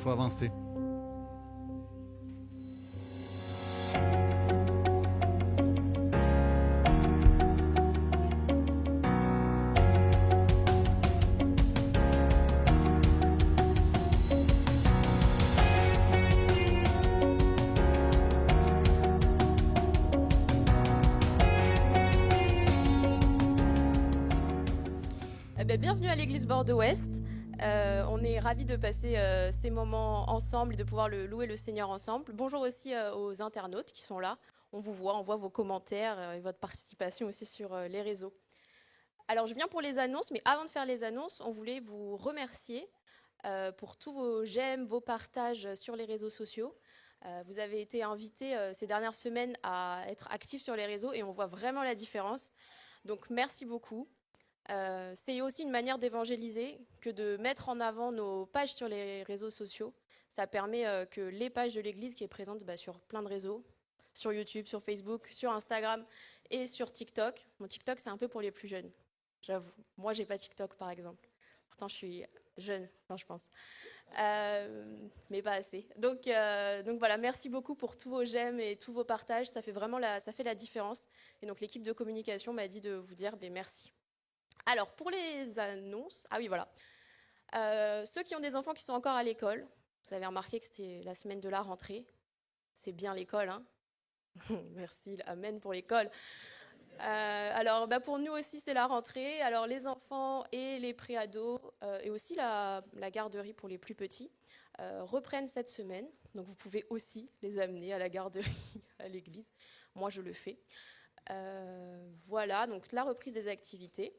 faut avancer. Bienvenue à l'église Bordeaux-Ouest. On est ravis de passer ces moments ensemble et de pouvoir louer le Seigneur ensemble. Bonjour aussi aux internautes qui sont là. On vous voit, on voit vos commentaires et votre participation aussi sur les réseaux. Alors, je viens pour les annonces, mais avant de faire les annonces, on voulait vous remercier pour tous vos j'aime, vos partages sur les réseaux sociaux. Vous avez été invités ces dernières semaines à être actifs sur les réseaux et on voit vraiment la différence. Donc, merci beaucoup. C'est aussi une manière d'évangéliser que de mettre en avant nos pages sur les réseaux sociaux. Ça permet que les pages de l'Église qui est présente sur plein de réseaux, sur YouTube, sur Facebook, sur Instagram et sur TikTok. Mon TikTok, c'est un peu pour les plus jeunes, j'avoue. Moi, j'ai pas TikTok, par exemple. Pourtant, je suis jeune, enfin, je pense. Mais pas assez. Donc voilà, merci beaucoup pour tous vos j'aime et tous vos partages. Ça fait vraiment ça fait la différence. Et donc, l'équipe de communication m'a dit de vous dire merci. Alors, pour les annonces, ah oui, voilà. Ceux qui ont des enfants qui sont encore à l'école, vous avez remarqué que c'était la semaine de la rentrée. C'est bien l'école, hein. Merci, amen pour l'école. Alors, pour nous aussi, c'est la rentrée. Alors, les enfants et les préados, et aussi la garderie pour les plus petits, reprennent cette semaine. Donc, vous pouvez aussi les amener à la garderie, à l'église. Moi, je le fais. Voilà, donc la reprise des activités.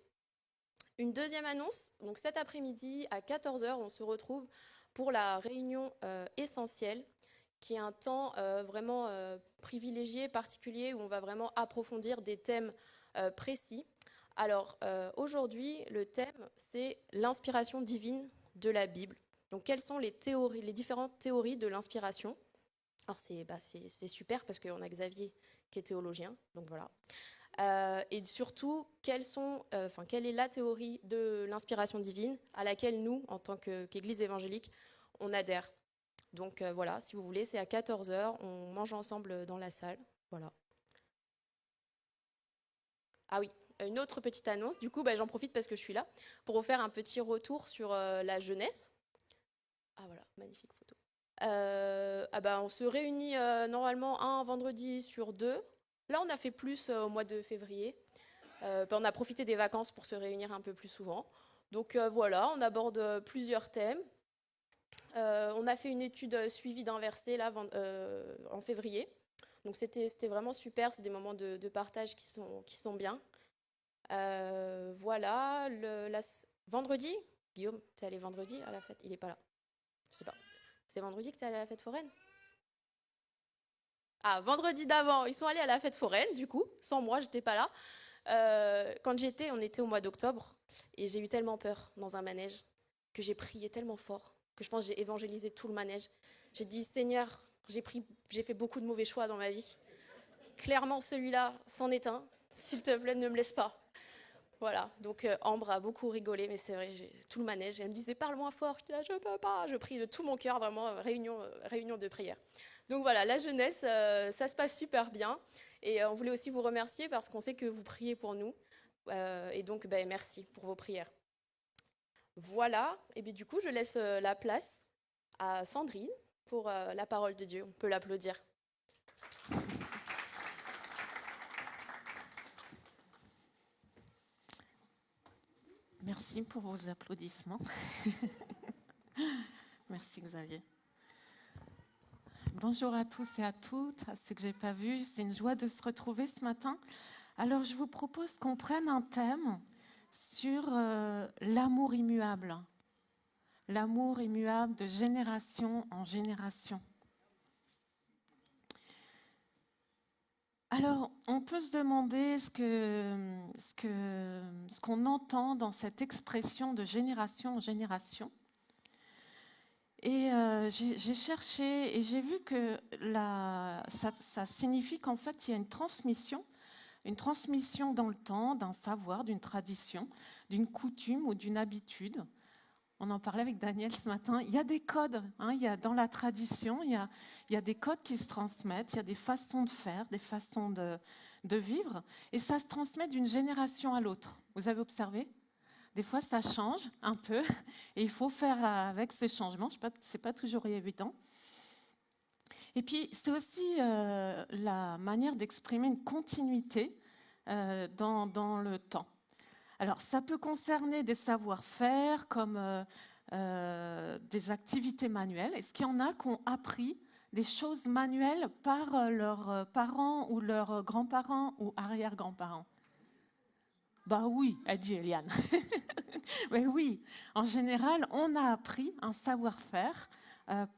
Une deuxième annonce, donc cet après-midi à 14 h, on se retrouve pour la réunion essentielle, qui est un temps vraiment privilégié, particulier, où on va vraiment approfondir des thèmes précis. Alors aujourd'hui, le thème, c'est l'inspiration divine de la Bible. Donc quelles sont les différentes théories de l'inspiration? Alors c'est super parce qu'on a Xavier qui est théologien, donc voilà. Et surtout, quelle est la théorie de l'inspiration divine à laquelle nous, en tant qu'Église évangélique, on adhère. Donc voilà, si vous voulez, c'est à 14 h, on mange ensemble dans la salle. Voilà. Ah oui, une autre petite annonce, du coup, j'en profite parce que je suis là, pour vous faire un petit retour sur la jeunesse. Ah voilà, magnifique photo. On se réunit normalement un vendredi sur deux. Là, on a fait plus au mois de février. On a profité des vacances pour se réunir un peu plus souvent. Donc voilà, on aborde plusieurs thèmes. On a fait une étude suivie d'un verset là, en février. Donc c'était vraiment super, c'est des moments de partage qui sont bien. Voilà, vendredi, Guillaume, t'es allé vendredi à la fête? Il est pas là. Je sais pas. C'est vendredi que t'es allé à la fête foraine? Ah, vendredi d'avant, ils sont allés à la fête foraine, du coup. Sans moi, j'étais pas là. Quand on était au mois d'octobre, et j'ai eu tellement peur dans un manège que j'ai prié tellement fort que je pense que j'ai évangélisé tout le manège. J'ai dit, Seigneur, j'ai fait beaucoup de mauvais choix dans ma vie. Clairement, celui-là c'en est un. S'il te plaît, ne me laisse pas. Voilà, donc Ambre a beaucoup rigolé, mais c'est vrai, tout le manège, elle me disait parle moins fort, je dis, je peux pas, je prie de tout mon cœur, vraiment, réunion de prière. Donc voilà, la jeunesse, ça se passe super bien, et on voulait aussi vous remercier parce qu'on sait que vous priez pour nous, et donc merci pour vos prières. Voilà, et bien du coup, je laisse la place à Sandrine pour la parole de Dieu, on peut l'applaudir. Merci pour vos applaudissements. Merci Xavier. Bonjour à tous et à toutes, à ceux que je n'ai pas vus. C'est une joie de se retrouver ce matin. Alors je vous propose qu'on prenne un thème sur l'amour immuable. L'amour immuable de génération en génération. Alors, on peut se demander ce qu'on entend dans cette expression de génération en génération. Et j'ai cherché et j'ai vu que ça signifie qu'en fait, il y a une transmission dans le temps d'un savoir, d'une tradition, d'une coutume ou d'une habitude On en parlait avec Daniel ce matin. Il y a des codes. Il y a, dans la tradition, il y a des codes qui se transmettent. Il y a des façons de faire, des façons de vivre. Et ça se transmet d'une génération à l'autre. Vous avez observé ? Des fois, ça change un peu. Et il faut faire avec ce changement. Ce n'est pas toujours évident. Et puis, c'est aussi la manière d'exprimer une continuité dans le temps. Alors, ça peut concerner des savoir-faire comme des activités manuelles. Est-ce qu'il y en a qui ont appris des choses manuelles par leurs parents ou leurs grands-parents ou arrière-grands-parents? Bah oui, a dit Eliane. Mais oui, en général, on a appris un savoir-faire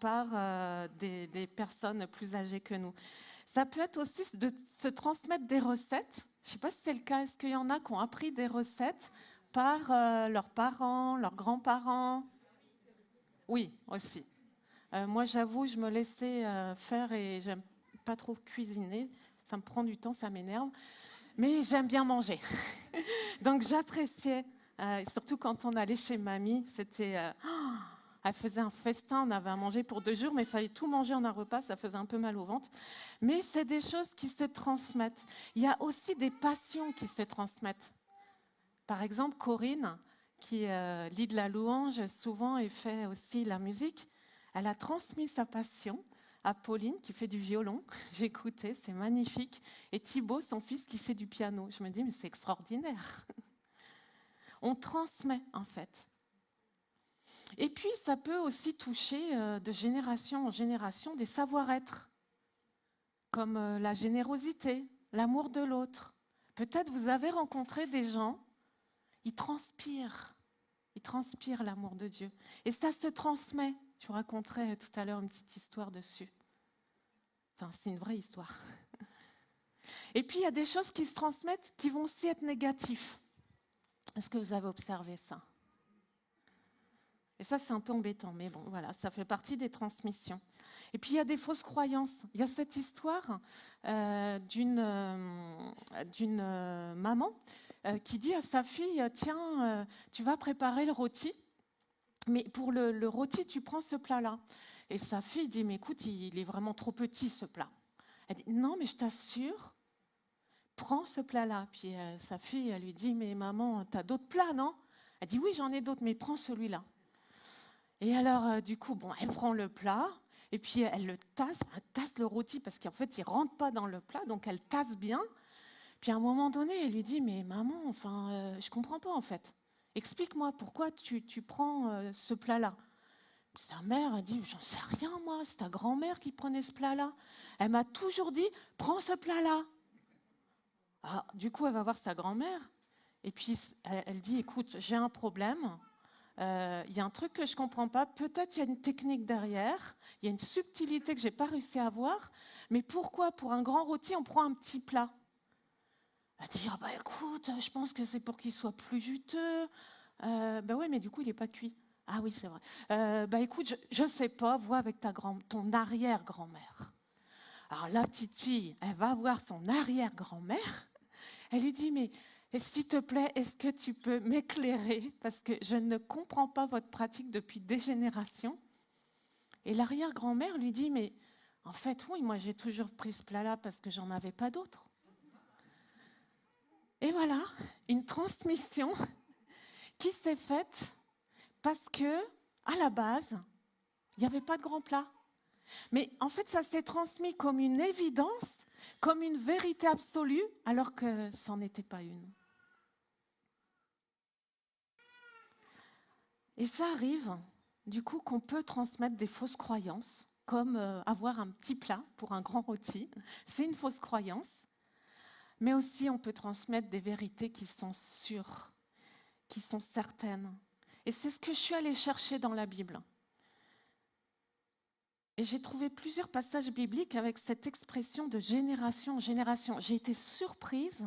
par des personnes plus âgées que nous. Ça peut être aussi de se transmettre des recettes. Je ne sais pas si c'est le cas. Est-ce qu'il y en a qui ont appris des recettes par leurs parents, leurs grands-parents? Oui, aussi. Moi, j'avoue, je me laissais faire et j'aime pas trop cuisiner. Ça me prend du temps, ça m'énerve. Mais j'aime bien manger. Donc, j'appréciais. Surtout quand on allait chez mamie, c'était... elle faisait un festin, on avait à manger pour 2 jours, mais il fallait tout manger en un repas, ça faisait un peu mal au ventre. Mais c'est des choses qui se transmettent. Il y a aussi des passions qui se transmettent. Par exemple, Corinne, qui lit de la louange souvent et fait aussi la musique, elle a transmis sa passion à Pauline, qui fait du violon. J'ai écouté, c'est magnifique. Et Thibaut, son fils, qui fait du piano. Je me dis, mais c'est extraordinaire. On transmet, en fait. Et puis, ça peut aussi toucher de génération en génération des savoir-être, comme la générosité, l'amour de l'autre. Peut-être vous avez rencontré des gens, ils transpirent l'amour de Dieu. Et ça se transmet. Je vous raconterai tout à l'heure une petite histoire dessus. Enfin, c'est une vraie histoire. Et puis, il y a des choses qui se transmettent qui vont aussi être négatives. Est-ce que vous avez observé ça ? Et ça, c'est un peu embêtant, mais bon, voilà, ça fait partie des transmissions. Et puis, il y a des fausses croyances. Il y a cette histoire d'une maman qui dit à sa fille, tiens, tu vas préparer le rôti, mais pour le rôti, tu prends ce plat-là. Et sa fille dit, mais écoute, il est vraiment trop petit, ce plat. Elle dit, non, mais je t'assure, prends ce plat-là. Puis sa fille, elle lui dit, mais maman, tu as d'autres plats, non? Elle dit, oui, j'en ai d'autres, mais prends celui-là. Et alors, du coup, bon, elle prend le plat, et puis elle tasse le rôti, parce qu'en fait, il ne rentre pas dans le plat, donc elle tasse bien. Puis à un moment donné, elle lui dit, mais maman, enfin, je ne comprends pas, en fait. Explique-moi, pourquoi tu prends ce plat-là? Sa mère a dit, j'en sais rien, moi, c'est ta grand-mère qui prenait ce plat-là. Elle m'a toujours dit, prends ce plat-là. Ah, du coup, elle va voir sa grand-mère, et puis elle dit, écoute, j'ai un problème. Il y a un truc que je ne comprends pas. Peut-être il y a une technique derrière, il y a une subtilité que je n'ai pas réussi à voir. Mais pourquoi, pour un grand rôti, on prend un petit plat? Elle dit, ah bah écoute, je pense que c'est pour qu'il soit plus juteux. Ben oui, mais du coup, il n'est pas cuit. Ah oui, c'est vrai. Bah écoute, je ne sais pas, vois avec ton arrière-grand-mère. Alors la petite fille, elle va voir son arrière-grand-mère. Elle lui dit, mais s'il te plaît, est-ce que tu peux m'éclairer? Parce que je ne comprends pas votre pratique depuis des générations. Et l'arrière-grand-mère lui dit, mais en fait, oui, moi j'ai toujours pris ce plat-là parce que j'en avais pas d'autre. Et voilà, une transmission qui s'est faite parce que, à la base, il n'y avait pas de grand plat. Mais en fait, ça s'est transmis comme une évidence, comme une vérité absolue, alors que ça n'en était pas une. Et ça arrive, du coup, qu'on peut transmettre des fausses croyances, comme avoir un petit plat pour un grand rôti. C'est une fausse croyance. Mais aussi, on peut transmettre des vérités qui sont sûres, qui sont certaines. Et c'est ce que je suis allée chercher dans la Bible. Et j'ai trouvé plusieurs passages bibliques avec cette expression de génération en génération. J'ai été surprise.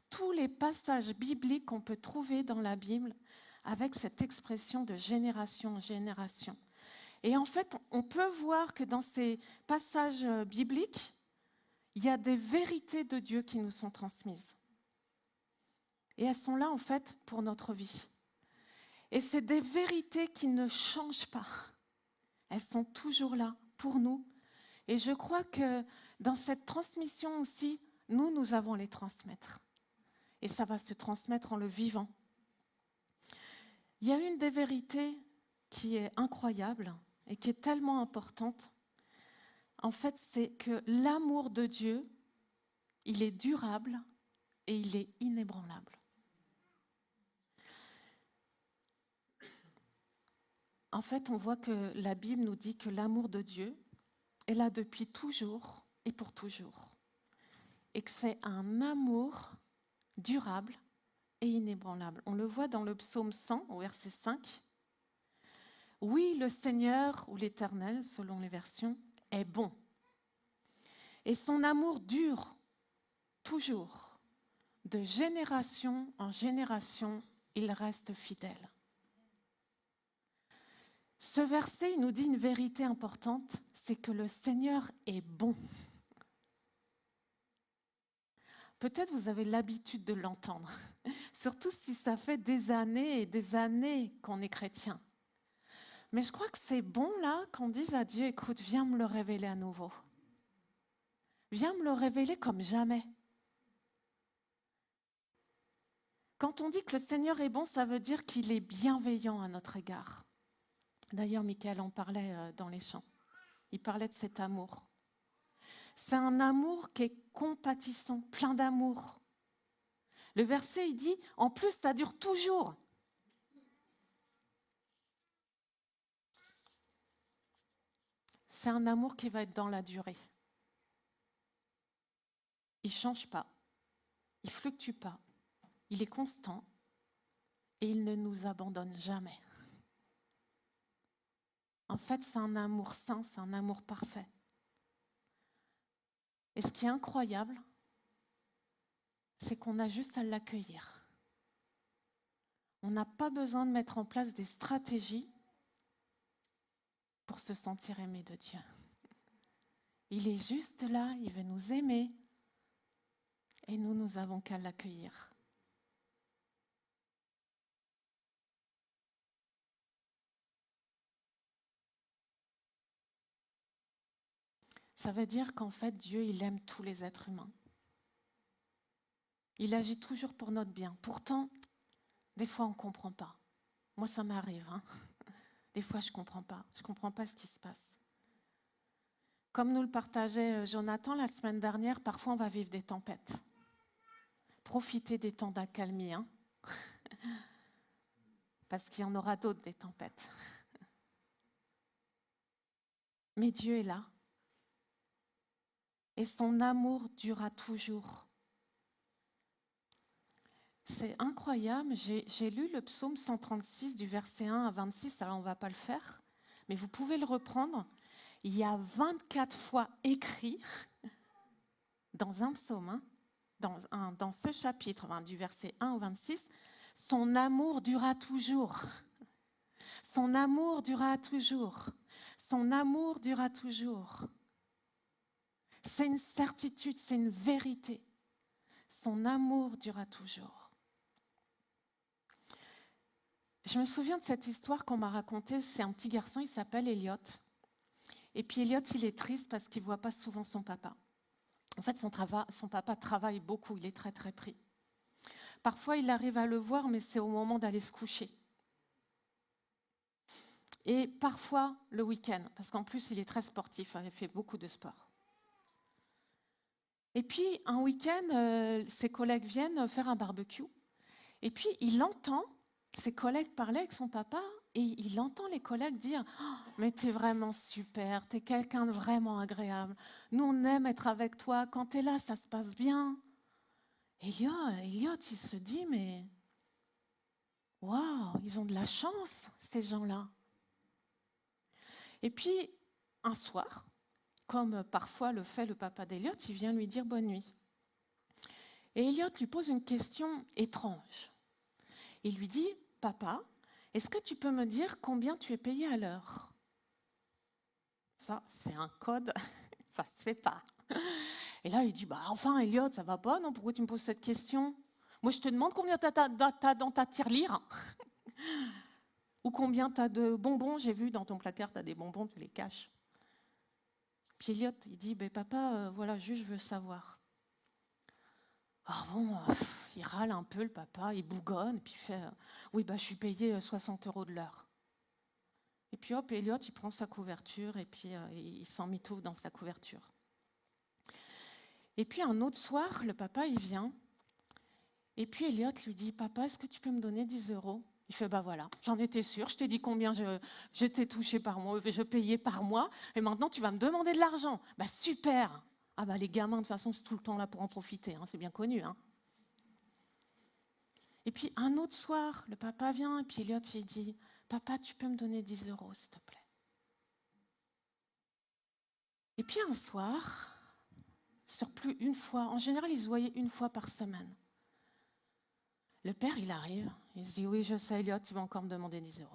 Tous les passages bibliques qu'on peut trouver dans la Bible avec cette expression de génération en génération. Et en fait, on peut voir que dans ces passages bibliques, il y a des vérités de Dieu qui nous sont transmises. Et elles sont là, en fait, pour notre vie. Et c'est des vérités qui ne changent pas. Elles sont toujours là pour nous. Et je crois que dans cette transmission aussi, nous avons les transmettre. Et ça va se transmettre en le vivant. Il y a une des vérités qui est incroyable et qui est tellement importante. En fait, c'est que l'amour de Dieu, il est durable et il est inébranlable. En fait, on voit que la Bible nous dit que l'amour de Dieu est là depuis toujours et pour toujours. Et que c'est un amour durable et inébranlable. On le voit dans le psaume 100, au verset 5. Oui, le Seigneur, ou l'Éternel, selon les versions, est bon. Et son amour dure toujours. De génération en génération, il reste fidèle. Ce verset, il nous dit une vérité importante, c'est que le Seigneur est bon. Peut-être vous avez l'habitude de l'entendre, surtout si ça fait des années et des années qu'on est chrétien. Mais je crois que c'est bon là qu'on dise à Dieu, écoute, viens me le révéler à nouveau. Viens me le révéler comme jamais. Quand on dit que le Seigneur est bon, ça veut dire qu'il est bienveillant à notre égard. D'ailleurs, Michael en parlait dans les chants. Il parlait de cet amour. C'est un amour qui est compatissant, plein d'amour. Le verset, il dit, en plus, ça dure toujours. C'est un amour qui va être dans la durée. Il ne change pas, il ne fluctue pas, il est constant et il ne nous abandonne jamais. En fait, c'est un amour saint, c'est un amour parfait. Et ce qui est incroyable, c'est qu'on a juste à l'accueillir. On n'a pas besoin de mettre en place des stratégies pour se sentir aimé de Dieu. Il est juste là, il veut nous aimer et nous avons qu'à l'accueillir. Ça veut dire qu'en fait, Dieu, il aime tous les êtres humains. Il agit toujours pour notre bien. Pourtant, des fois, on ne comprend pas. Moi, ça m'arrive. Des fois, je ne comprends pas. Je ne comprends pas ce qui se passe. Comme nous le partageait Jonathan la semaine dernière, parfois, on va vivre des tempêtes. Profitez des temps d'accalmie, parce qu'il y en aura d'autres, des tempêtes. Mais Dieu est là. Et son amour durera toujours. C'est incroyable, j'ai lu le psaume 136 du verset 1 à 26, alors on ne va pas le faire, mais vous pouvez le reprendre. Il y a 24 fois écrit dans un psaume, dans ce chapitre, du verset 1 au 26, son amour durera toujours. Son amour durera toujours. Son amour durera toujours. C'est une certitude, c'est une vérité. Son amour durera toujours. Je me souviens de cette histoire qu'on m'a racontée. C'est un petit garçon, il s'appelle Elliot. Et puis Elliot, il est triste parce qu'il ne voit pas souvent son papa. En fait, son papa travaille beaucoup, il est très très pris. Parfois, il arrive à le voir, mais c'est au moment d'aller se coucher. Et parfois, le week-end, parce qu'en plus, il est très sportif, il fait beaucoup de sport. Et puis, un week-end, ses collègues viennent faire un barbecue. Et puis, il entend ses collègues parler avec son papa et il entend les collègues dire oh, « Mais t'es vraiment super, t'es quelqu'un de vraiment agréable. Nous, on aime être avec toi. Quand t'es là, ça se passe bien. » Elliot, il se dit « Mais waouh, ils ont de la chance, ces gens-là. » Et puis, un soir, comme parfois le fait le papa d'Elliot, il vient lui dire « Bonne nuit. » Et Elliot lui pose une question étrange. Il lui dit « Papa, est-ce que tu peux me dire combien tu es payé à l'heure ?» Ça, c'est un code, ça se fait pas. Et là, il dit « Enfin, Elliot, ça va pas, non? Pourquoi tu me poses cette question? Moi, je te demande combien tu as dans ta tirelire. » Ou combien tu as de bonbons? J'ai vu dans ton placard, tu as des bonbons, tu les caches. Puis Elliot, il dit, papa, voilà, juste je veux savoir. Ah bon, il râle un peu le papa, il bougonne, puis il fait, oui, je suis payé 60 € de l'heure. Et puis hop, Elliot, il prend sa couverture et puis il s'emmitoufle dans sa couverture. Et puis un autre soir, le papa, il vient. Et puis Elliot lui dit, papa, est-ce que tu peux me donner 10 €? Il fait, voilà, j'en étais sûre, je t'ai dit combien je t'ai touché par mois, je payais par mois, et maintenant tu vas me demander de l'argent. Super. Ah les gamins, de toute façon, c'est tout le temps là pour en profiter, hein, c'est bien connu. Hein. Et puis un autre soir, le papa vient, et puis Elliot, il dit, papa, tu peux me donner 10 €, s'il te plaît? Et puis un soir, sur plus une fois, en général, ils se voyaient une fois par semaine. Le père, il arrive, il se dit, oui, je sais, Elliot, tu vas encore me demander 10 €.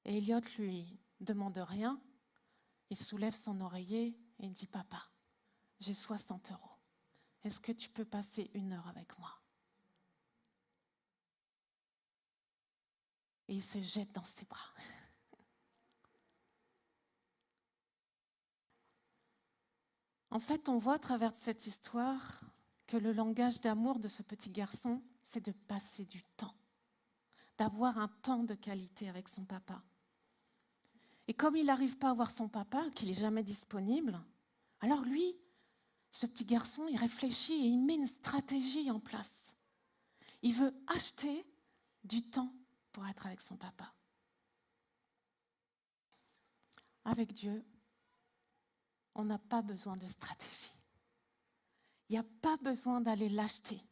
Et Elliot lui demande rien, il soulève son oreiller et il dit, papa, j'ai 60 €. Est-ce que tu peux passer 1 heure avec moi? Et il se jette dans ses bras. En fait, on voit à travers cette histoire que le langage d'amour de ce petit garçon, c'est de passer du temps, d'avoir un temps de qualité avec son papa. Et comme il n'arrive pas à voir son papa, qu'il n'est jamais disponible, alors lui, ce petit garçon, il réfléchit et il met une stratégie en place. Il veut acheter du temps pour être avec son papa. Avec Dieu, on n'a pas besoin de stratégie. Il n'y a pas besoin d'aller l'acheter.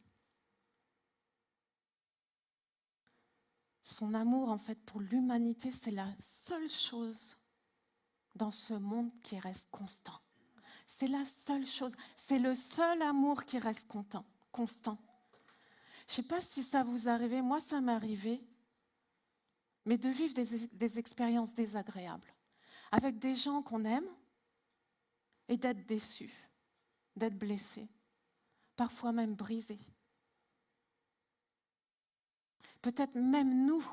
Son amour, en fait, pour l'humanité, c'est la seule chose dans ce monde qui reste constant. C'est la seule chose. C'est le seul amour qui reste constant. Je ne sais pas si ça vous arrive, moi ça m'est arrivé, mais de vivre des expériences désagréables avec des gens qu'on aime et d'être déçus, d'être blessés, parfois même brisés. Peut-être même nous.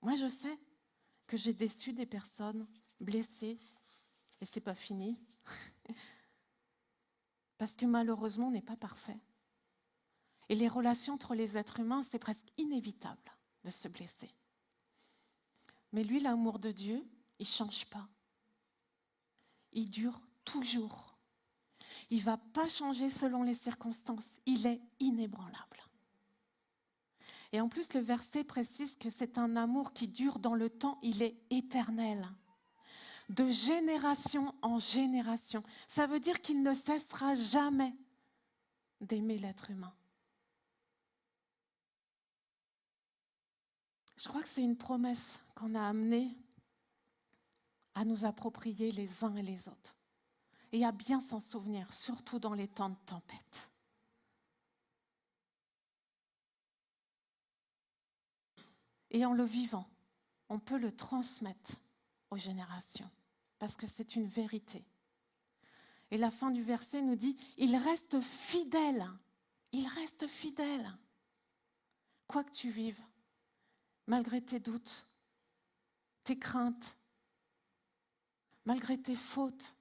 Moi je sais que j'ai déçu des personnes, blessées, et c'est pas fini. Parce que malheureusement, on n'est pas parfait. Et les relations entre les êtres humains, c'est presque inévitable de se blesser. Mais lui, l'amour de Dieu, il ne change pas. Il dure toujours. Il ne va pas changer selon les circonstances. Il est inébranlable. Et en plus, le verset précise que c'est un amour qui dure dans le temps. Il est éternel. De génération en génération. Ça veut dire qu'il ne cessera jamais d'aimer l'être humain. Je crois que c'est une promesse qu'on a amenée à nous approprier les uns et les autres. Et à bien s'en souvenir, surtout dans les temps de tempête. Et en le vivant, on peut le transmettre aux générations, parce que c'est une vérité. Et la fin du verset nous dit, il reste fidèle. Il reste fidèle. Quoi que tu vives, malgré tes doutes, tes craintes, malgré tes fautes,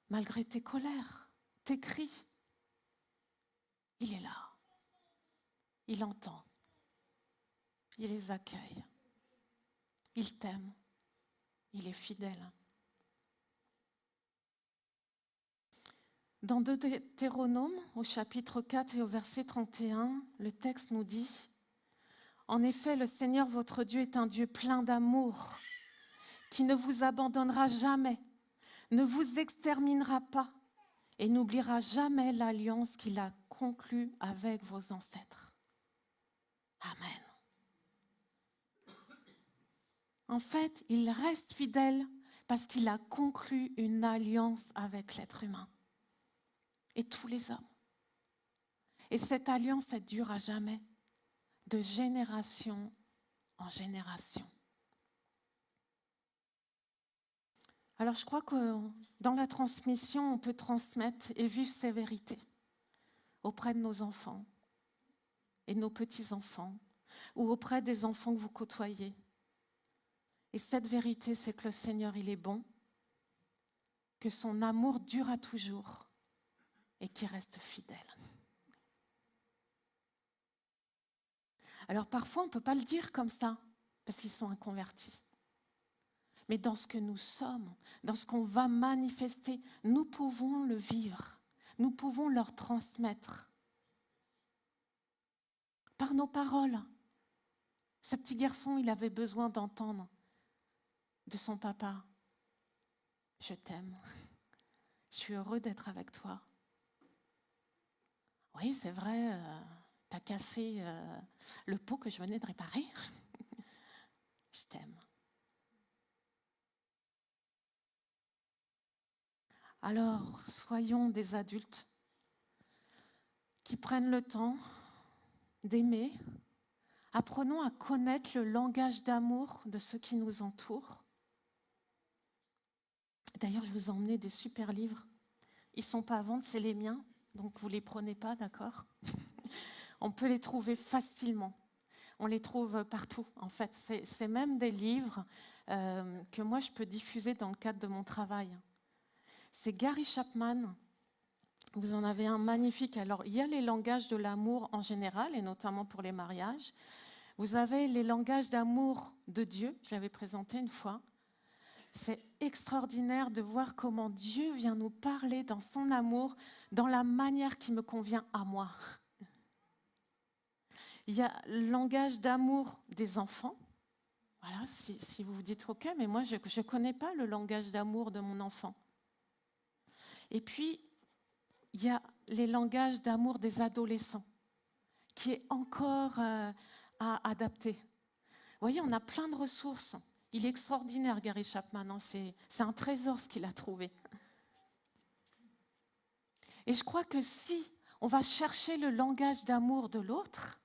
malgré tes colères, tes cris, il est là. Il entend. Il les accueille. Il t'aime. Il est fidèle. Dans Deutéronome, au chapitre 4 et au verset 31, le texte nous dit « En effet, le Seigneur votre Dieu est un Dieu plein d'amour, qui ne vous abandonnera jamais, ne vous exterminera pas et n'oubliera jamais l'alliance qu'il a conclue avec vos ancêtres. » Amen. En fait, il reste fidèle parce qu'il a conclu une alliance avec l'être humain et tous les hommes. Et cette alliance, elle dure à jamais, de génération en génération. Alors je crois que dans la transmission, on peut transmettre et vivre ces vérités auprès de nos enfants et de nos petits-enfants. ou auprès des enfants que vous côtoyez. Et cette vérité, c'est que le Seigneur, il est bon, que son amour dure à toujours et qu'il reste fidèle. Alors parfois, on ne peut pas le dire comme ça, parce qu'ils sont inconvertis. Mais dans ce que nous sommes, dans ce qu'on va manifester, nous pouvons le vivre. Nous pouvons leur transmettre. Par nos paroles. Ce petit garçon, il avait besoin d'entendre de son papa. Je t'aime. Je suis heureux d'être avec toi. Oui, c'est vrai, t'as cassé le pot que je venais de réparer. Je t'aime. Alors, soyons des adultes qui prennent le temps d'aimer. Apprenons à connaître le langage d'amour de ceux qui nous entourent. D'ailleurs, je vous ai emmené des super livres. Ils ne sont pas à vendre, c'est les miens, donc vous ne les prenez pas, d'accord? On peut les trouver facilement. On les trouve partout, en fait. C'est même des livres que moi, je peux diffuser dans le cadre de mon travail. C'est Gary Chapman. Vous en avez un magnifique. Alors, il y a les langages de l'amour en général, et notamment pour les mariages. Vous avez les langages d'amour de Dieu, je l'avais présenté une fois. C'est extraordinaire de voir comment Dieu vient nous parler dans son amour, dans la manière qui me convient à moi. Il y a le langage d'amour des enfants. Voilà, si vous vous dites « Ok, mais moi, je ne connais pas le langage d'amour de mon enfant. » Et puis, il y a les langages d'amour des adolescents, qui est encore à adapter. Vous voyez, on a plein de ressources. Il est extraordinaire, Gary Chapman. Hein, c'est un trésor ce qu'il a trouvé. Et je crois que si on va chercher le langage d'amour de l'autre,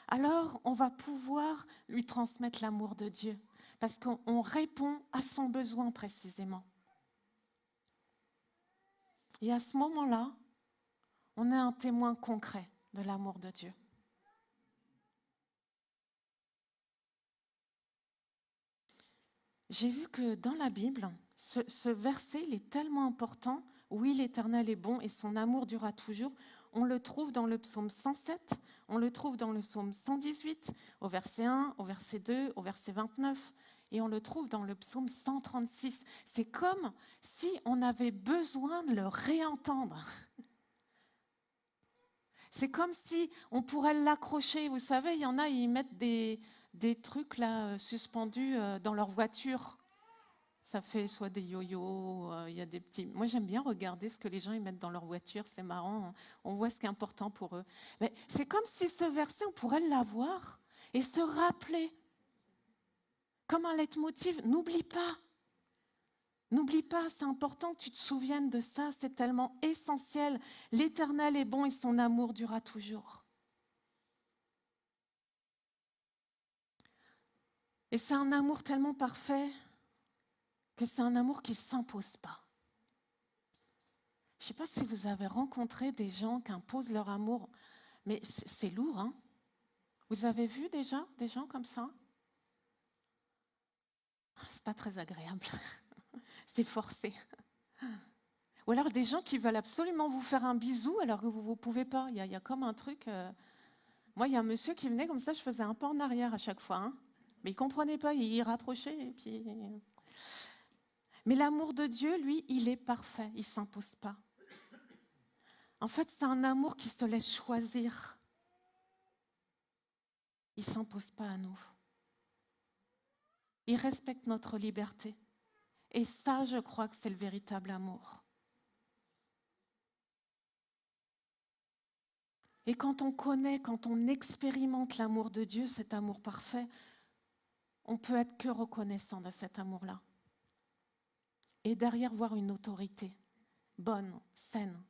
alors on va pouvoir lui transmettre l'amour de Dieu, parce qu'on répond à son besoin précisément. Et à ce moment-là, on est un témoin concret de l'amour de Dieu. J'ai vu que dans la Bible, ce verset il est tellement important. Oui, l'Éternel est bon et son amour durera toujours. On le trouve dans le psaume 107, on le trouve dans le psaume 118, au verset 1, au verset 2, au verset 29, et on le trouve dans le psaume 136. C'est comme si on avait besoin de le réentendre. C'est comme si on pourrait l'accrocher. Vous savez, il y en a, ils mettent des trucs là suspendus dans leur voiture. Ça fait soit des yo-yo, il y a des petits... Moi, j'aime bien regarder ce que les gens ils mettent dans leur voiture, c'est marrant, hein. On voit ce qui est important pour eux. Mais c'est comme si ce verset, on pourrait l'avoir et se rappeler. Comme un leitmotiv, n'oublie pas. N'oublie pas, c'est important que tu te souviennes de ça, c'est tellement essentiel. L'Éternel est bon et son amour durera toujours. Et c'est un amour tellement parfait que c'est un amour qui ne s'impose pas. Je ne sais pas si vous avez rencontré des gens qui imposent leur amour, mais c'est lourd, hein? Vous avez vu déjà des gens comme ça? C'est pas très agréable. C'est forcé. Ou alors des gens qui veulent absolument vous faire un bisou alors que vous ne pouvez pas. Il y a comme un truc... Moi, il y a un monsieur qui venait comme ça, je faisais un pas en arrière à chaque fois. Hein, mais il ne comprenait pas, il rapprochait. Et puis... Mais l'amour de Dieu, lui, il est parfait, il ne s'impose pas. En fait, c'est un amour qui se laisse choisir. Il ne s'impose pas à nous. Il respecte notre liberté. Et ça, je crois que c'est le véritable amour. Et quand on connaît, quand on expérimente l'amour de Dieu, cet amour parfait, on peut être que reconnaissant de cet amour-là. Et derrière, voir une autorité bonne, saine.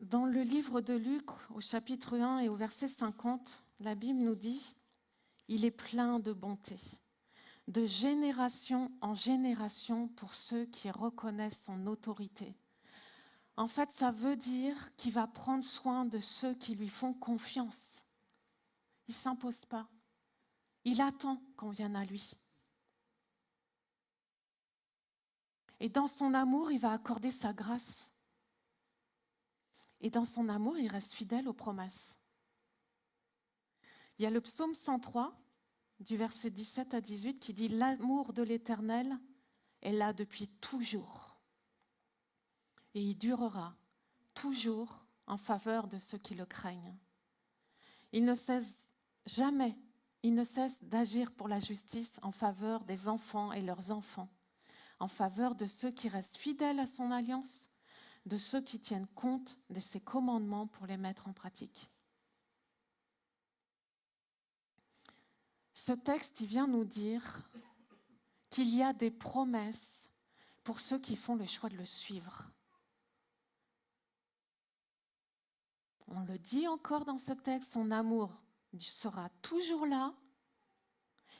Dans le livre de Luc, au chapitre 1 et au verset 50, la Bible nous dit « Il est plein de bonté, de génération en génération pour ceux qui reconnaissent son autorité. » En fait, ça veut dire qu'il va prendre soin de ceux qui lui font confiance. Il ne s'impose pas. Il attend qu'on vienne à lui. Et dans son amour, il va accorder sa grâce. Et dans son amour, il reste fidèle aux promesses. Il y a le psaume 103, du verset 17 à 18, qui dit « L'amour de l'Éternel est là depuis toujours. Et il durera toujours en faveur de ceux qui le craignent. Il ne cesse jamais, il ne cesse d'agir pour la justice en faveur des enfants et leurs enfants, en faveur de ceux qui restent fidèles à son alliance, de ceux qui tiennent compte de ses commandements pour les mettre en pratique. » Ce texte, il vient nous dire qu'il y a des promesses pour ceux qui font le choix de le suivre. On le dit encore dans ce texte, son amour sera toujours là,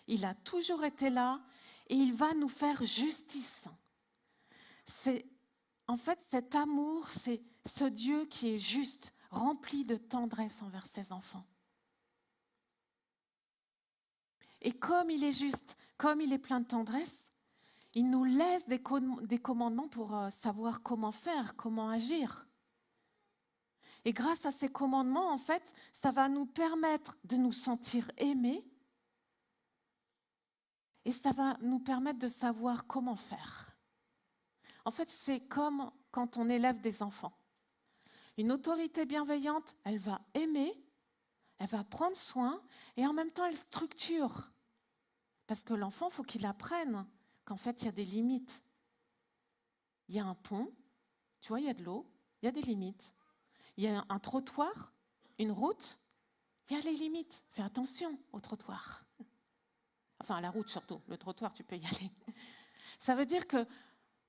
il a toujours été là et il va nous faire justice. En fait, cet amour, c'est ce Dieu qui est juste, rempli de tendresse envers ses enfants. Et comme il est juste, comme il est plein de tendresse, il nous laisse des commandements pour savoir comment faire, comment agir. Et grâce à ces commandements, en fait, ça va nous permettre de nous sentir aimés et ça va nous permettre de savoir comment faire. En fait, c'est comme quand on élève des enfants. Une autorité bienveillante, elle va aimer, elle va prendre soin et en même temps, elle structure. Parce que l'enfant, il faut qu'il apprenne qu'en fait, il y a des limites. Il y a un pont, tu vois, il y a de l'eau, il y a des limites. Il y a un trottoir, une route, il y a les limites. Fais attention au trottoir. Enfin, à la route surtout. Le trottoir, tu peux y aller. Ça veut dire que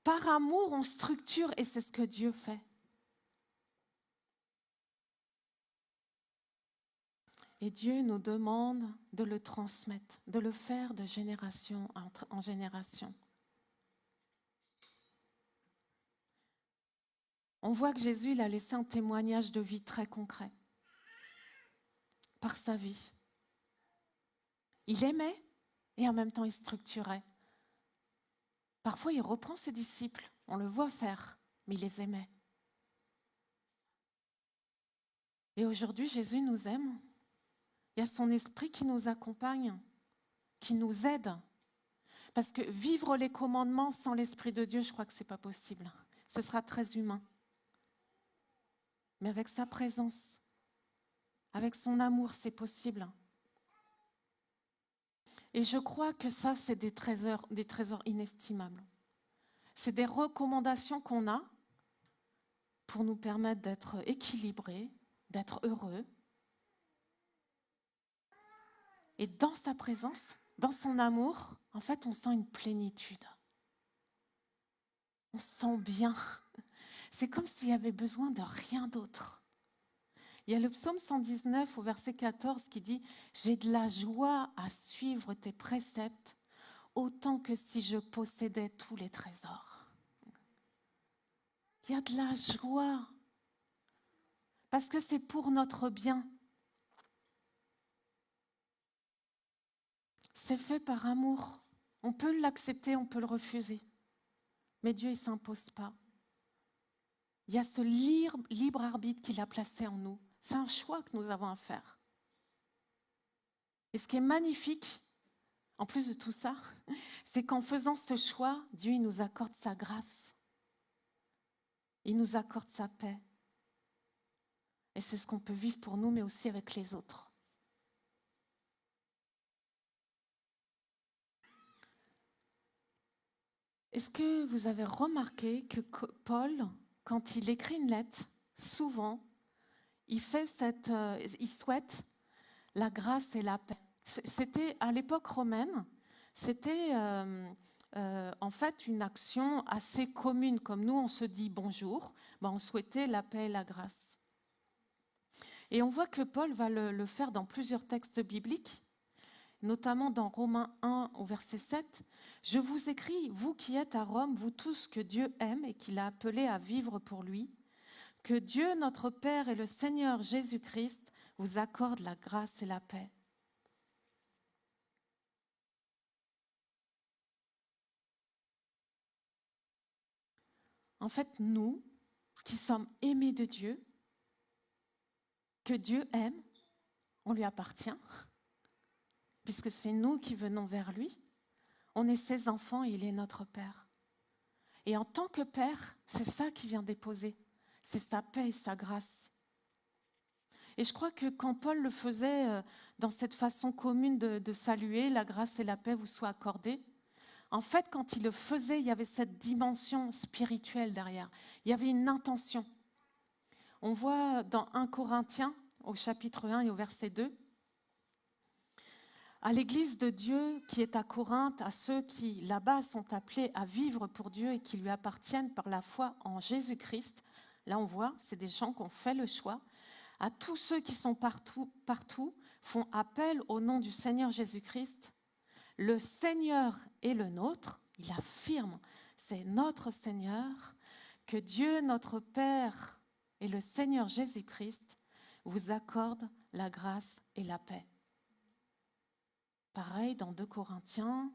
par amour, on structure et c'est ce que Dieu fait. Et Dieu nous demande de le transmettre, de le faire de génération en génération. On voit que Jésus, il a laissé un témoignage de vie très concret par sa vie. Il aimait et en même temps il structurait. Parfois, il reprend ses disciples, on le voit faire, mais il les aimait. Et aujourd'hui, Jésus nous aime. Il y a son esprit qui nous accompagne, qui nous aide. Parce que vivre les commandements sans l'Esprit de Dieu, je crois que ce n'est pas possible. Ce sera très humain. Mais avec sa présence, avec son amour, c'est possible. Et je crois que ça, c'est des trésors inestimables. C'est des recommandations qu'on a pour nous permettre d'être équilibrés, d'être heureux. Et dans sa présence, dans son amour, en fait, on sent une plénitude. On se sent bien. C'est comme s'il y avait besoin de rien d'autre. Il y a le psaume 119 au verset 14 qui dit « J'ai de la joie à suivre tes préceptes, autant que si je possédais tous les trésors. » Il y a de la joie, parce que c'est pour notre bien. C'est fait par amour. On peut l'accepter, on peut le refuser. Mais Dieu, il ne s'impose pas. Il y a ce libre arbitre qu'il a placé en nous. C'est un choix que nous avons à faire. Et ce qui est magnifique, en plus de tout ça, c'est qu'en faisant ce choix, Dieu il nous accorde sa grâce. Il nous accorde sa paix. Et c'est ce qu'on peut vivre pour nous, mais aussi avec les autres. Est-ce que vous avez remarqué que Paul, quand il écrit une lettre, souvent, il souhaite la grâce et la paix. C'était à l'époque romaine, c'était en fait une action assez commune. Comme nous, on se dit bonjour, on souhaitait la paix et la grâce. Et on voit que Paul va le faire dans plusieurs textes bibliques, notamment dans Romains 1 au verset 7. « Je vous écris, vous qui êtes à Rome, vous tous que Dieu aime et qu'il a appelés à vivre pour lui, que Dieu notre Père et le Seigneur Jésus-Christ vous accordent la grâce et la paix. En fait, nous, qui sommes aimés de Dieu, que Dieu aime, on lui appartient, puisque c'est nous qui venons vers lui. On est ses enfants et il est notre Père. Et en tant que Père, c'est ça qu'il vient déposer, c'est sa paix et sa grâce. Et je crois que quand Paul le faisait dans cette façon commune de saluer, la grâce et la paix vous soient accordées, en fait, quand il le faisait, il y avait cette dimension spirituelle derrière. Il y avait une intention. On voit dans 1 Corinthiens, au chapitre 1 et au verset 2, à l'Église de Dieu qui est à Corinthe, à ceux qui là-bas sont appelés à vivre pour Dieu et qui lui appartiennent par la foi en Jésus-Christ. Là, on voit, c'est des gens qui ont fait le choix. À tous ceux qui sont partout, font appel au nom du Seigneur Jésus-Christ. Le Seigneur est le nôtre, il affirme, c'est notre Seigneur, que Dieu, notre Père et le Seigneur Jésus-Christ vous accordent la grâce et la paix. Pareil dans 2 Corinthiens,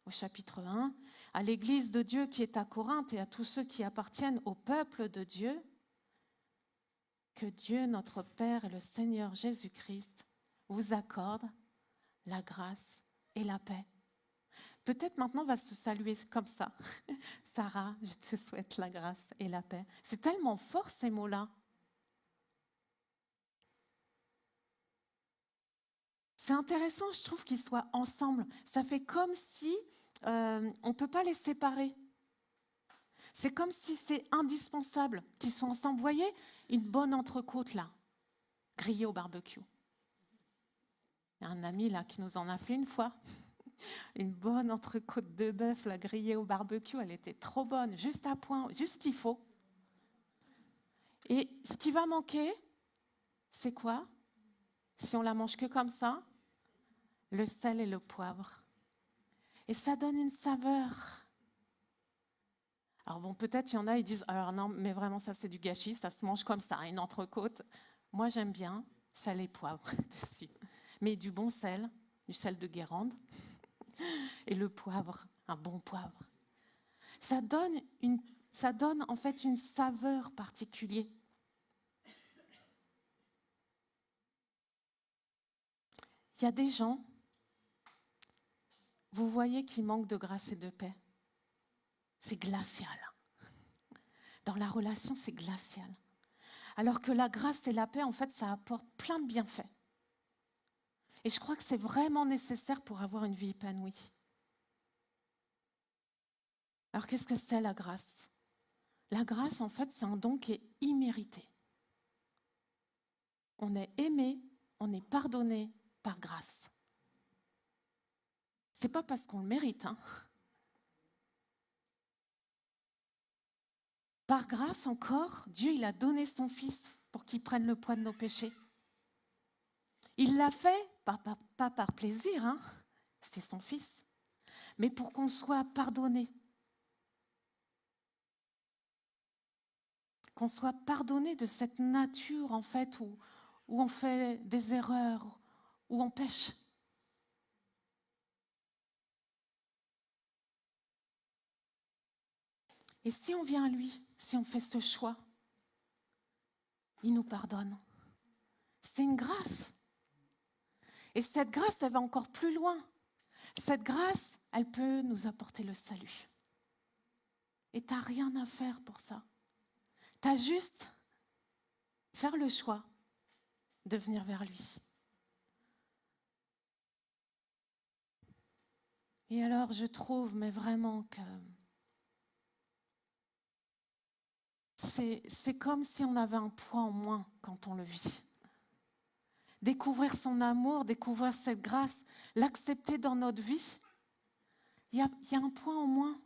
au chapitre 1, à l'Église de Dieu qui est à Corinthe et à tous ceux qui appartiennent au peuple de Dieu, que Dieu, notre Père et le Seigneur Jésus-Christ vous accordent la grâce et la paix. Peut-être maintenant on va se saluer comme ça. Sarah, je te souhaite la grâce et la paix. C'est tellement fort ces mots-là. C'est intéressant, je trouve, qu'ils soient ensemble. Ça fait comme si on ne peut pas les séparer. C'est comme si c'est indispensable qu'ils soient ensemble. Vous voyez, une bonne entrecôte là, grillée au barbecue. Il y a un ami là qui nous en a fait une fois. Une bonne entrecôte de bœuf là, grillée au barbecue, elle était trop bonne, juste à point, juste ce qu'il faut. Et ce qui va manquer, c'est quoi? Si on la mange que comme ça, le sel et le poivre. Et ça donne une saveur. Alors bon, peut-être il y en a, ils disent, alors non, mais vraiment ça c'est du gâchis, ça se mange comme ça, une entrecôte. Moi j'aime bien sel et poivre dessus. Mais du bon sel, du sel de Guérande, et le poivre, un bon poivre. Ça donne en fait une saveur particulière. Il y a des gens, vous voyez, qui manquent de grâce et de paix. C'est glacial. Dans la relation, c'est glacial. Alors que la grâce et la paix, en fait, ça apporte plein de bienfaits. Et je crois que c'est vraiment nécessaire pour avoir une vie épanouie. Alors qu'est-ce que c'est la grâce? La grâce, en fait, c'est un don qui est immérité. On est aimé, on est pardonné par grâce. C'est pas parce qu'on le mérite, hein. Par grâce encore, Dieu il a donné son Fils pour qu'il prenne le poids de nos péchés. Il l'a fait, pas par plaisir, hein, c'était son Fils, mais pour qu'on soit pardonné. Qu'on soit pardonné de cette nature, en fait, où on fait des erreurs, où on pêche. Et si on vient à lui, si on fait ce choix, il nous pardonne. C'est une grâce. Et cette grâce, elle va encore plus loin. Cette grâce, elle peut nous apporter le salut. Et tu n'as rien à faire pour ça. Tu as juste faire le choix de venir vers lui. Et alors, je trouve, mais vraiment que c'est comme si on avait un poids en moins quand on le vit. Découvrir son amour, découvrir cette grâce, l'accepter dans notre vie, il y a un point en moins.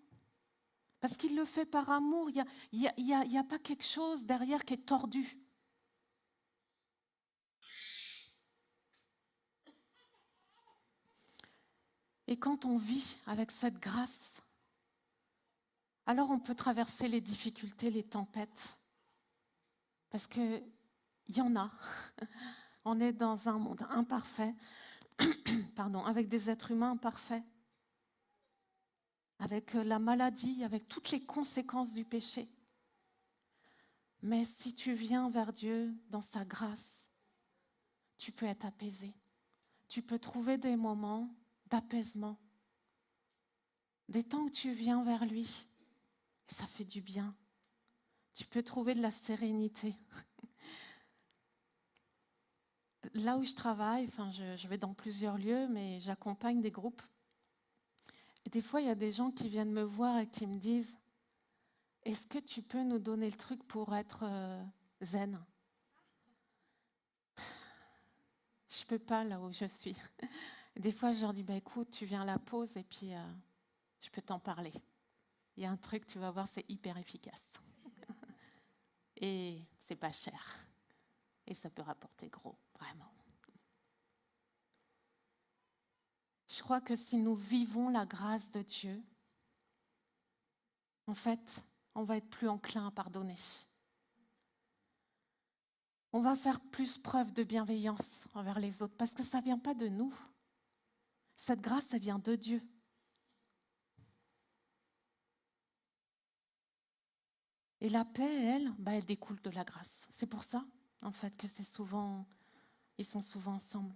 Parce qu'il le fait par amour, il y a pas quelque chose derrière qui est tordu. Et quand on vit avec cette grâce, alors on peut traverser les difficultés, les tempêtes. Parce qu'il y en a. On est dans un monde imparfait, pardon, avec des êtres humains imparfaits, avec la maladie, avec toutes les conséquences du péché. Mais si tu viens vers Dieu dans sa grâce, tu peux être apaisé. Tu peux trouver des moments d'apaisement, des temps où tu viens vers lui, et ça fait du bien. Tu peux trouver de la sérénité. Là où je travaille, je vais dans plusieurs lieux, mais j'accompagne des groupes. Et des fois, il y a des gens qui viennent me voir et qui me disent « Est-ce que tu peux nous donner le truc pour être zen ?» Je ne peux pas là où je suis. Des fois, je leur dis écoute, tu viens à la pause et puis je peux t'en parler. Il y a un truc, tu vas voir, c'est hyper efficace. Et c'est pas cher. Et ça peut rapporter gros, vraiment. Je crois que si nous vivons la grâce de Dieu, en fait, on va être plus enclin à pardonner. On va faire plus preuve de bienveillance envers les autres parce que ça ne vient pas de nous. Cette grâce, elle vient de Dieu. Et la paix, elle, elle découle de la grâce. C'est pour ça, en fait, que ils sont souvent ensemble.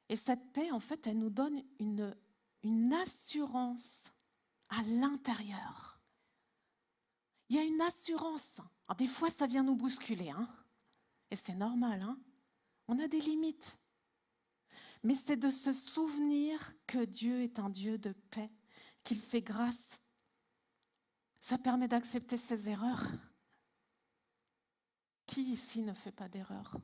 Et cette paix, en fait, elle nous donne une assurance à l'intérieur. Il y a une assurance. Alors, des fois, ça vient nous bousculer, hein. Et c'est normal, hein. On a des limites. Mais c'est de se souvenir que Dieu est un Dieu de paix, qu'il fait grâce. Ça permet d'accepter ses erreurs. Qui ici ne fait pas d'erreurs?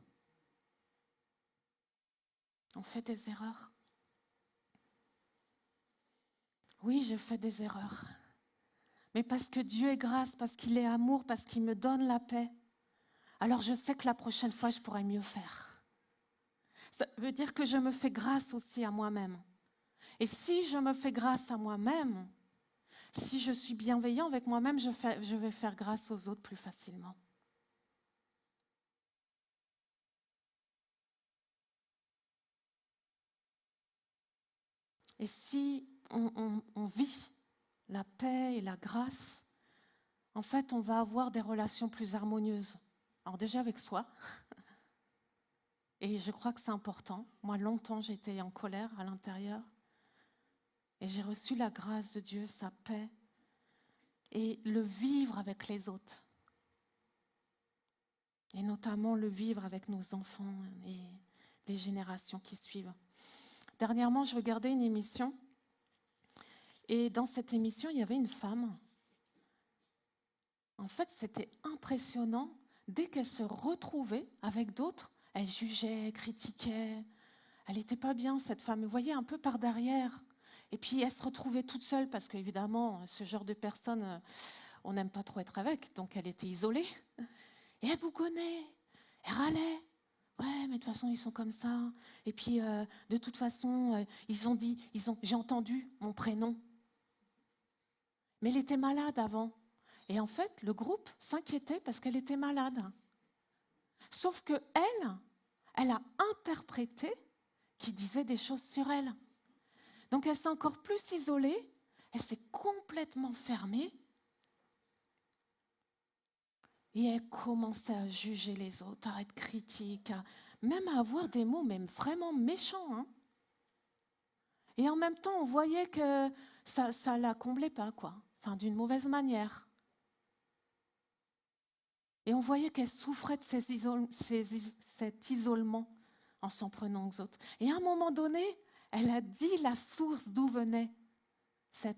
On fait des erreurs. Oui, je fais des erreurs. Mais parce que Dieu est grâce, parce qu'il est amour, parce qu'il me donne la paix, alors je sais que la prochaine fois, je pourrai mieux faire. Ça veut dire que je me fais grâce aussi à moi-même. Et si je me fais grâce à moi-même, si je suis bienveillant avec moi-même, je vais faire grâce aux autres plus facilement. Et si on vit la paix et la grâce, en fait, on va avoir des relations plus harmonieuses. Alors déjà avec soi, et je crois que c'est important. Moi, longtemps, j'étais en colère à l'intérieur, et j'ai reçu la grâce de Dieu, sa paix, et le vivre avec les autres. Et notamment le vivre avec nos enfants et les générations qui suivent. Dernièrement, je regardais une émission, et dans cette émission, il y avait une femme. En fait, c'était impressionnant. Dès qu'elle se retrouvait avec d'autres, elle jugeait, critiquait. Elle n'était pas bien, cette femme. Vous voyez, un peu par derrière. Et puis, elle se retrouvait toute seule, parce qu'évidemment, ce genre de personne, on n'aime pas trop être avec. Donc, elle était isolée. Et elle bougonnait, elle râlait. Ouais, mais de toute façon, ils sont comme ça. Et puis, de toute façon, j'ai entendu mon prénom. Mais elle était malade avant. Et en fait, le groupe s'inquiétait parce qu'elle était malade. Sauf que elle a interprété qu'il disait des choses sur elle. Donc, elle s'est encore plus isolée. Elle s'est complètement fermée. Et elle commençait à juger les autres, à être critique, même à avoir des mots même vraiment méchants. Hein. Et en même temps, on voyait que ça ne la comblait pas, quoi. Enfin, d'une mauvaise manière. Et on voyait qu'elle souffrait de cet isolement en s'en prenant aux autres. Et à un moment donné, elle a dit la source d'où venait ce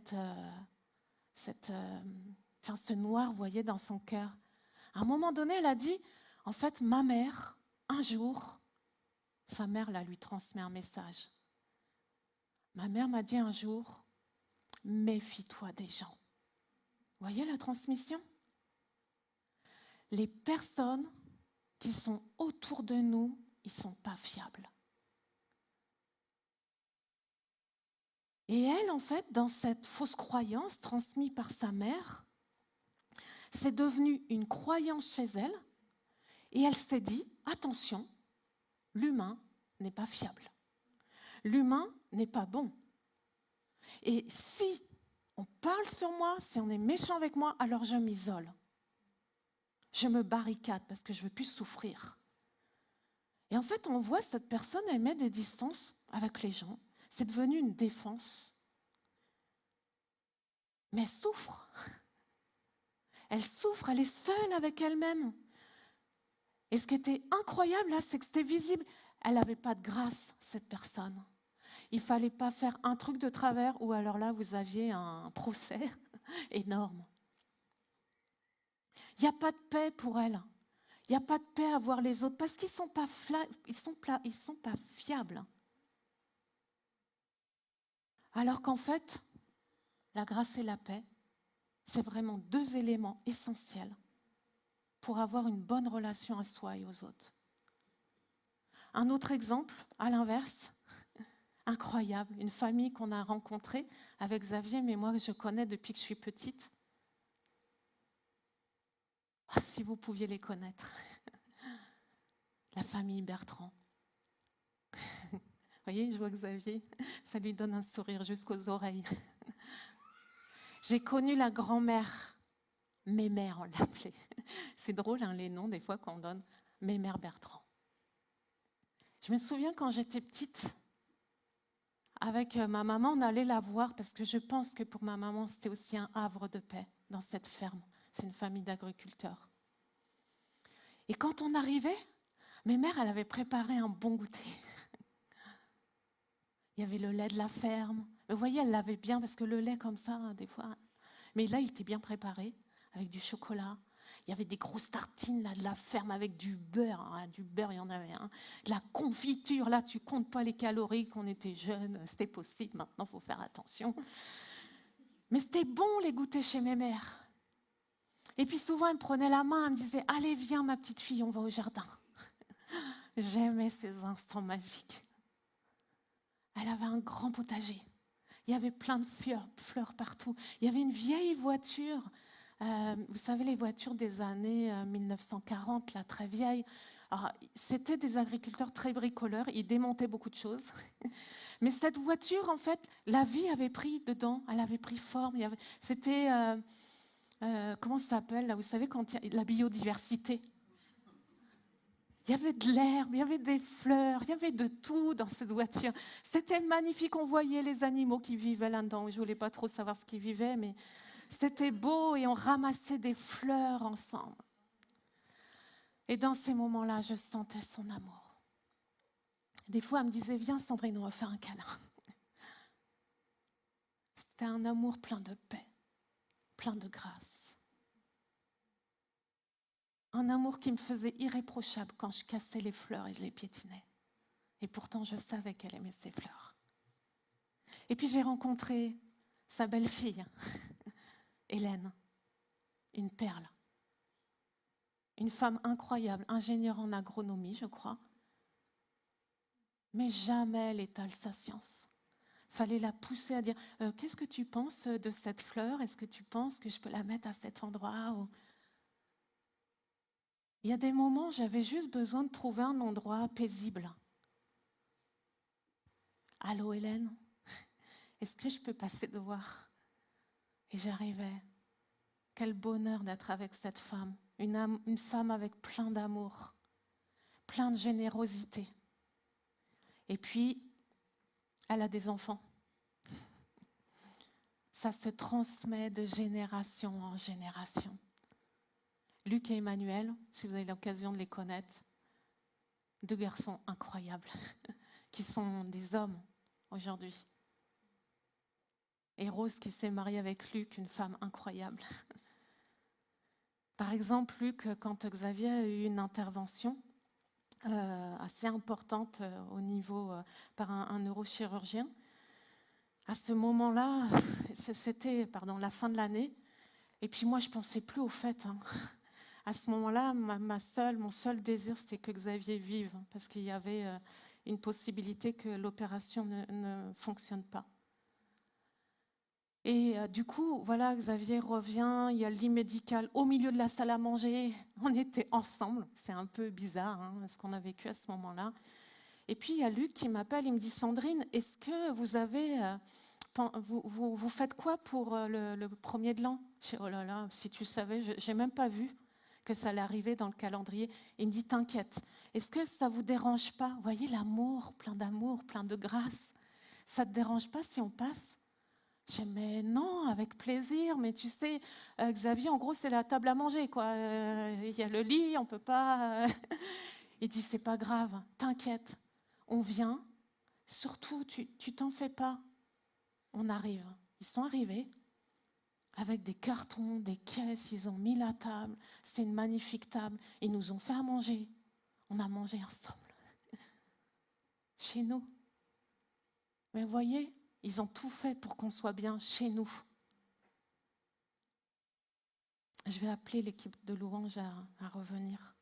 noir, vous voyez, dans son cœur. À un moment donné, elle a dit, en fait, ma mère, un jour, sa mère lui transmet un message. Ma mère m'a dit un jour, méfie-toi des gens. Vous voyez la transmission? Les personnes qui sont autour de nous, ils ne sont pas fiables. Et elle, en fait, dans cette fausse croyance transmise par sa mère, c'est devenu une croyance chez elle. Et elle s'est dit, attention, l'humain n'est pas fiable. L'humain n'est pas bon. Et si on parle sur moi, si on est méchant avec moi, alors je m'isole. Je me barricade parce que je ne veux plus souffrir. Et en fait, on voit cette personne, elle met des distances avec les gens. C'est devenu une défense. Mais elle souffre. Elle souffre, elle est seule avec elle-même. Et ce qui était incroyable là, c'est que c'était visible. Elle n'avait pas de grâce, cette personne. Il ne fallait pas faire un truc de travers ou alors là, vous aviez un procès énorme. Il n'y a pas de paix pour elle. Il n'y a pas de paix à voir les autres parce qu'ils ne sont pas fiables. Alors qu'en fait, la grâce et la paix, c'est vraiment deux éléments essentiels pour avoir une bonne relation à soi et aux autres. Un autre exemple, à l'inverse, incroyable, une famille qu'on a rencontrée avec Xavier, mais moi je connais depuis que je suis petite. Oh, si vous pouviez les connaître. La famille Bertrand. Vous voyez, je vois Xavier, ça lui donne un sourire jusqu'aux oreilles. J'ai connu la grand-mère, Mémère on l'appelait. C'est drôle hein, les noms des fois qu'on donne, Mémère Bertrand. Je me souviens quand j'étais petite, avec ma maman, on allait la voir parce que je pense que pour ma maman, c'était aussi un havre de paix dans cette ferme. C'est une famille d'agriculteurs. Et quand on arrivait, mes mères, elle avait préparé un bon goûter. Il y avait le lait de la ferme. Vous voyez, elle l'avait bien parce que le lait comme ça, des fois. Mais là, il était bien préparé avec du chocolat. Il y avait des grosses tartines là, de la ferme avec du beurre. Hein, du beurre, il y en avait un. De la confiture, là, tu comptes pas les calories. Quand on était jeune, c'était possible. Maintenant, il faut faire attention. Mais c'était bon, les goûters chez mes mères. Et puis souvent, elle me prenait la main, elle me disait « Allez, viens, ma petite fille, on va au jardin. » J'aimais ces instants magiques. Elle avait un grand potager. Il y avait plein de fleurs partout. Il y avait une vieille voiture. Vous savez, les voitures des années 1940, là, très vieilles. Alors, c'était des agriculteurs très bricoleurs. Ils démontaient beaucoup de choses. Mais cette voiture, en fait, la vie avait pris dedans. Elle avait pris forme. C'était, comment ça s'appelle là, vous savez, quand il y a la biodiversité. Il y avait de l'herbe, il y avait des fleurs, il y avait de tout dans cette voiture. C'était magnifique, on voyait les animaux qui vivaient là-dedans. Je ne voulais pas trop savoir ce qu'ils vivaient, mais c'était beau et on ramassait des fleurs ensemble. Et dans ces moments-là, je sentais son amour. Des fois, elle me disait « Viens Sandrine, on va faire un câlin ». C'était un amour plein de paix, plein de grâce. Un amour qui me faisait irréprochable quand je cassais les fleurs et je les piétinais. Et pourtant, je savais qu'elle aimait ses fleurs. Et puis, j'ai rencontré sa belle-fille, Hélène, une perle. Une femme incroyable, ingénieure en agronomie, je crois. Mais jamais elle étale sa science. Fallait la pousser à dire « Qu'est-ce que tu penses de cette fleur? Est-ce que tu penses que je peux la mettre à cet endroit ?» Il y a des moments, j'avais juste besoin de trouver un endroit paisible. « Allô Hélène, est-ce que je peux passer te voir ?» Et j'arrivais. Quel bonheur d'être avec cette femme. Une femme avec plein d'amour, plein de générosité. Et puis, elle a des enfants. Ça se transmet de génération en génération. Luc et Emmanuel, si vous avez l'occasion de les connaître, deux garçons incroyables, qui sont des hommes aujourd'hui. Et Rose qui s'est mariée avec Luc, une femme incroyable. Par exemple, Luc, quand Xavier a eu une intervention assez importante au niveau par un neurochirurgien, à ce moment-là, c'était la fin de l'année, et puis moi je ne pensais plus au fait. Hein. À ce moment-là, mon seul désir, c'était que Xavier vive, parce qu'il y avait une possibilité que l'opération ne fonctionne pas. Et du coup, voilà, Xavier revient, il y a le lit médical au milieu de la salle à manger. On était ensemble, c'est un peu bizarre ce qu'on a vécu à ce moment-là. Et puis il y a Luc qui m'appelle, il me dit « Sandrine, est-ce que vous avez... vous faites quoi pour le premier de l'an ?» Je dis « Oh là là, si tu savais, je n'ai même pas vu que ça allait arriver dans le calendrier. » Il me dit « T'inquiète, est-ce que ça ne vous dérange pas ? Vous voyez l'amour, plein de grâce. Ça ne te dérange pas si on passe ?» Je dis « Mais non, avec plaisir, mais tu sais, Xavier, en gros, c'est la table à manger, quoi. Il y a le lit, on ne peut pas... » Il dit « C'est pas grave, t'inquiète, on vient, surtout, tu t'en fais pas. » On arrive. Ils sont arrivés avec des cartons, des caisses, ils ont mis la table. C'était une magnifique table. Ils nous ont fait à manger. On a mangé ensemble. Chez nous. Mais vous voyez, ils ont tout fait pour qu'on soit bien chez nous. Je vais appeler l'équipe de louange à revenir.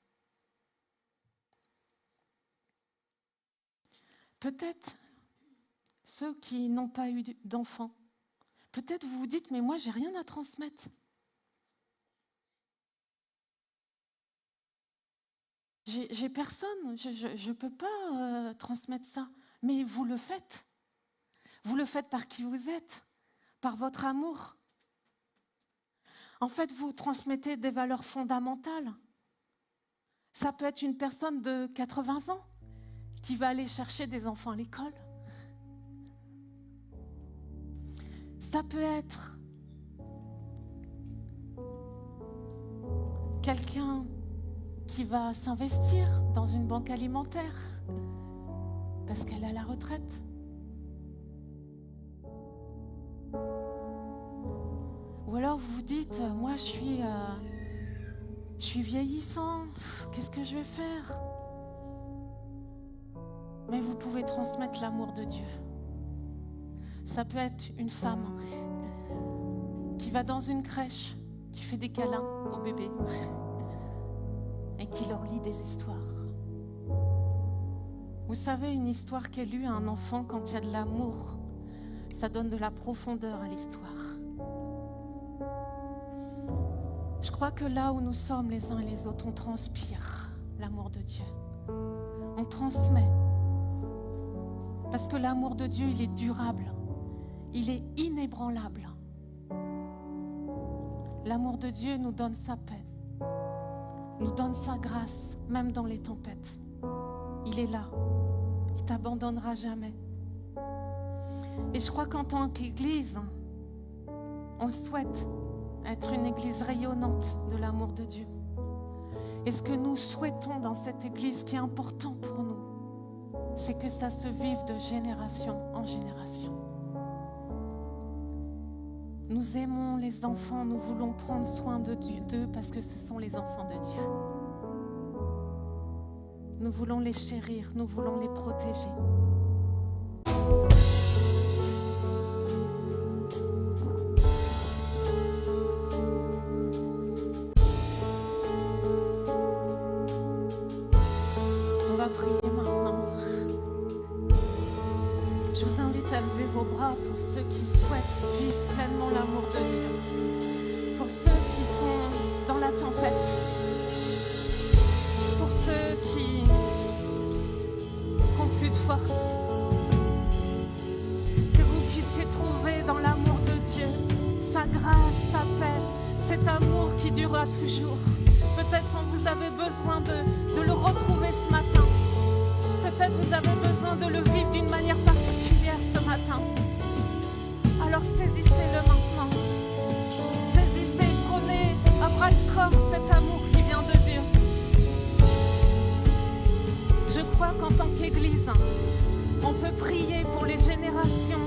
Peut-être ceux qui n'ont pas eu d'enfants, peut-être vous vous dites, mais moi, j'ai rien à transmettre. J'ai personne, je ne peux pas transmettre ça. Mais vous le faites. Vous le faites par qui vous êtes, par votre amour. En fait, vous transmettez des valeurs fondamentales. Ça peut être une personne de 80 ans qui va aller chercher des enfants à l'école. Ça peut être quelqu'un qui va s'investir dans une banque alimentaire parce qu'elle est à la retraite. Ou alors vous vous dites, moi je suis vieillissant, qu'est-ce que je vais faire ? Mais vous pouvez transmettre l'amour de Dieu. Ça peut être une femme qui va dans une crèche, qui fait des câlins aux bébés et qui leur lit des histoires. Vous savez, une histoire qu'est lue à un enfant quand il y a de l'amour, ça donne de la profondeur à l'histoire. Je crois que là où nous sommes les uns et les autres, on transpire l'amour de Dieu. On transmet. Parce que l'amour de Dieu, il est durable. Il est inébranlable. L'amour de Dieu nous donne sa paix, nous donne sa grâce, même dans les tempêtes. Il est là. Il ne t'abandonnera jamais. Et je crois qu'en tant qu'Église, on souhaite être une Église rayonnante de l'amour de Dieu. Et ce que nous souhaitons dans cette Église qui est important pour nous, c'est que ça se vive de génération en génération. Nous aimons les enfants, nous voulons prendre soin d'eux parce que ce sont les enfants de Dieu. Nous voulons les chérir, nous voulons les protéger. On va prier maintenant. Je vous invite à lever vos bras pour ceux qui souhaitent vivre pleinement l'amour de Dieu. Pour ceux qui sont dans la tempête. Pour ceux qui n'ont plus de force. Que vous puissiez trouver dans l'amour de Dieu sa grâce, sa paix, cet amour qui durera toujours. Peut-être vous avez besoin de le retrouver ce matin. Peut-être vous avez besoin de le vivre d'une manière particulière ce matin. Alors saisissez-le maintenant. Saisissez, prenez à bras le corps cet amour qui vient de Dieu. Je crois qu'en tant qu'Église, on peut prier pour les générations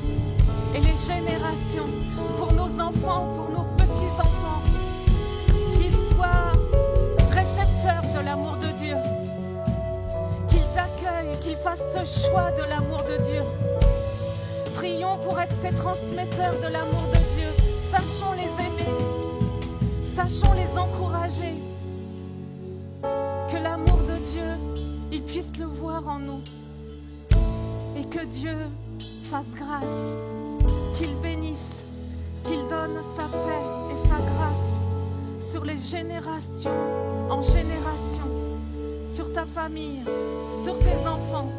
et les générations, pour nos enfants, pour nos petits-enfants, qu'ils soient récepteurs de l'amour de Dieu, qu'ils accueillent, qu'ils fassent ce choix de l'amour de Dieu. Prions pour être ces transmetteurs de l'amour de Dieu. Sachons les aimer, sachons les encourager. Que l'amour de Dieu, ils puissent le voir en nous. Et que Dieu fasse grâce, qu'il bénisse, qu'il génération en génération, sur ta famille, sur tes enfants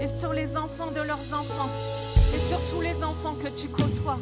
et sur les enfants de leurs enfants et sur tous les enfants que tu côtoies.